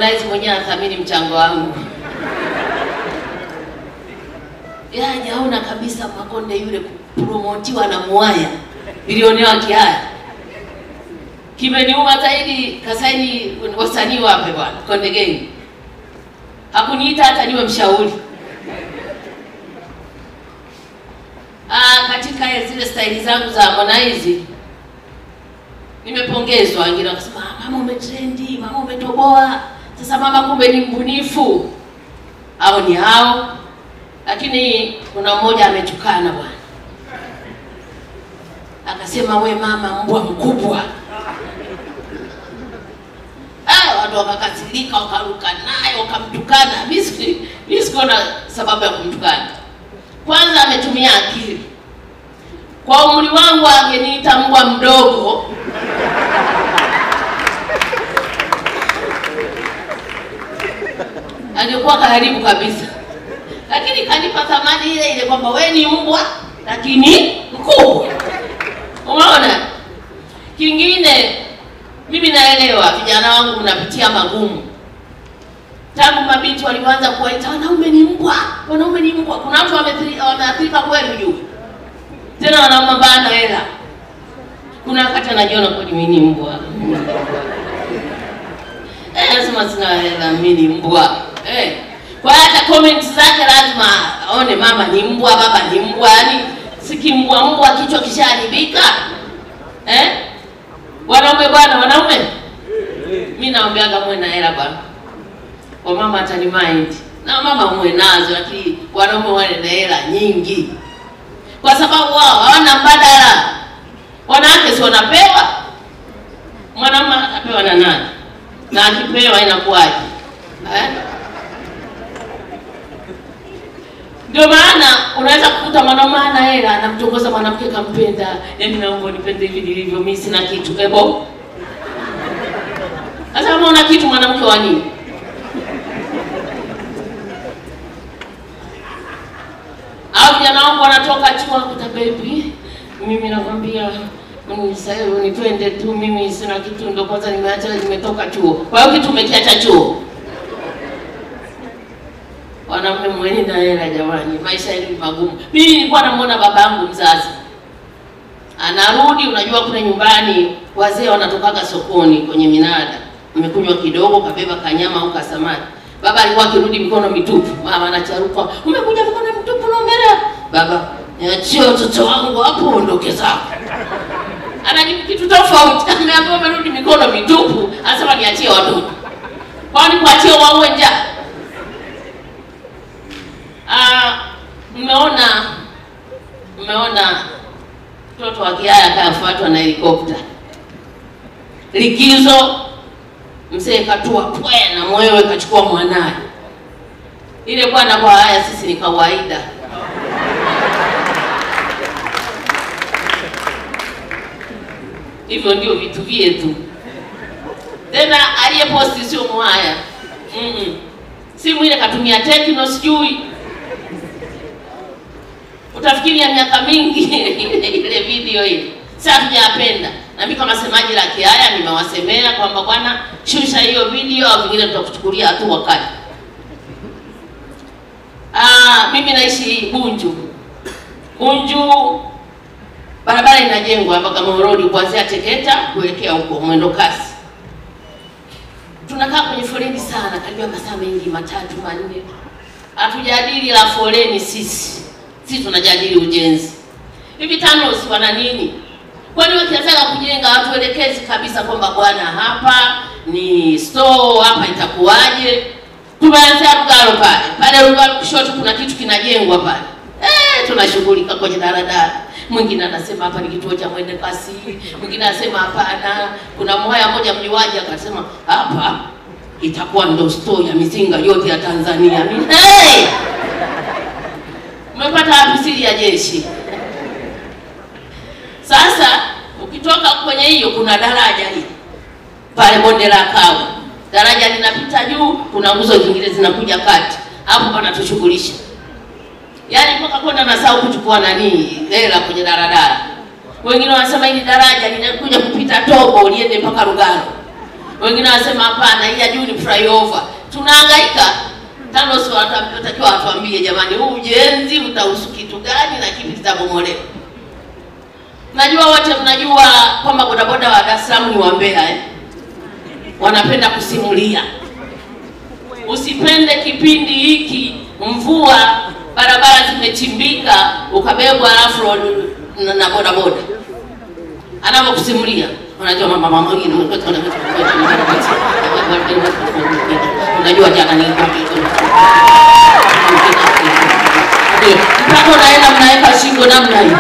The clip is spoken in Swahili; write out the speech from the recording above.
Harmonize mwenyewe athamini mchango wangu. Hajaona kabisa Makonde yule kupromotiwa na Mwaya bilioni wa Kihaya. Kimeniuma zaidi kasaini wasanii wape bwana Konde Gang. Hakuniita hata niwe mshauri. Katika zile style zangu za Harmonize nimepongezwa, wengine wakasema mama umetrendi, mama umetoboa. Sasa mama kumbe ni mbunifu. Hao ni hao. Lakini kuna mmoja ametukana bwana. Akasema we mama mbwa mkubwa. Watu wakakasirika, wakaruka naye, wakamtukana. Mimi sikuona sababu ya kumtukana. Kwanza ametumia akili. Kwa umri wangu angeniita mbwa mdogo. Angekuwa karibu kabisa. Lakini kanipa thamani ile kwamba wewe ni mbwa lakini mkubwa. Umeona? Kingine mimi naelewa vijana wangu mnapitia magumu. Tangu mabinti walianza kuwaita wanaume ni mbwa, wanaume ni mbwa. Kuna watu wameathirika kweli juu. Tena wanaume bana hela. Kuna wakati anajiona kwa mimi ni mbwa. Lazima sina hela, mimi ni mbwa. Kwa hata comment zake lazima aone mama ni mbwa, baba ni mbwa, yani sikimbwa kichwa kisharibika. Wanaume bwana, wanaume. Mimi naombeaga mwe na hela bwana. Kwa mama atani mind. Na mama mwe nazo, lakini wanaume wale na hela nyingi. Kwa sababu wao hawana mbadala. Wanawake si wanapewa. Mwanaume anapewa na nani? Na akipewa inakuwaje? Ndio maana unaweza kukuta mwanaume ana hela anamtongoza mwanamke kampenda, yaani naomba nipende hivi nilivyo, mimi sina kitu. Ebo. Sasa kama una kitu mwanamke wa nini? Au vijana wangu wanatoka chuo kuta baby, mimi nakwambia sasa unipende tu, mimi sina kitu, ndio kwanza nimetoka chuo. Kwa hiyo kitu umekiacha chuo. Wanaume mwenye na hela jamani, maisha ni magumu. Mimi nilikuwa namuona babangu mzazi. Anarudi, unajua kuna nyumbani wazee wanatokaga sokoni kwenye minada. Umekunywa kidogo, kabeba kanyama au kasamaki. Baba alikuwa akirudi mikono mitupu. Mama anacharuka, umekuja mikono mitupu naombelea. Baba, niachie watoto wangu hapo ondoke zako. Anajibu kitu tofauti. Ameambiwa umerudi mikono mitupu, anasema niachie watoto. Kwani kuachie wao njaa? Mmeona mtoto wa Kihaya kafuatwa na helikopta. Likizo mzee katua pwe na mwewe kachukua mwanae. Ile bwana kwa haya sisi ni kawaida. Hivyo ndio vitu vyetu. Tena aliyeposti sio Mwaya. Simu ile katumia Tecno sijui. Utafikiri ya miaka mingi ile video ile. Sasa tujapenda. Na mimi kama semaji la Kihaya nimewasemea kwamba bwana shusha hiyo video au vingine tutakuchukulia hatua kali. Mimi naishi Bunju. Bunju barabara inajengwa hapa kama road kuanzia Tegeta kuelekea huko mwendo kasi. Tunakaa kwenye foleni sana, karibia masaa mengi 3-4. Hatujadili la foleni sisi. Sisi tunajadili ujenzi. Hivi TANROADS wana nini? Kwani wakianza kujenga watuelekezi kabisa kwamba bwana hapa ni store, hapa itakuwaje? Tumeanza Rugalo pale. Pale Rugalo kushoto kuna kitu kinajengwa pale. Tunashughulika kwenye daladala. Mwingine anasema hapa ni kituo cha mwendo kasi, mwingine anasema hapana. Kuna Mwaya mmoja mjuaji akasema hapa itakuwa ndo store ya mizinga yote ya Tanzania. Umepata wapi siri ya jeshi? Sasa ukitoka kwenye hiyo kuna daraja hili pale bonde la Kawe. Daraja linapita juu, kuna nguzo zingine zinakuja kati. Hapo panatushughulisha. Yaani mpaka kwenda na sawa kuchukua hela kwenye daladala. Wengine wanasema hili daraja linakuja kupita Tobo liende mpaka Rugalo. Wengine wanasema hapana, hii ya juu ni flyover. Tunahangaika. TANROADS wanatakiwa watuambie jamani, huu ujenzi utahusu kitu gani na kipi kitabomolewa. Najua wote mnajua kwamba bodaboda wa Dar es Salaam ni wambea wanapenda kusimulia. Usipende kipindi hiki mvua barabara zimechimbika ukabebwa alafu na bodaboda. Anapokusimulia unajua mama mwingine unajua jana ni mpaka unaenda mnaweka shingo namna hii.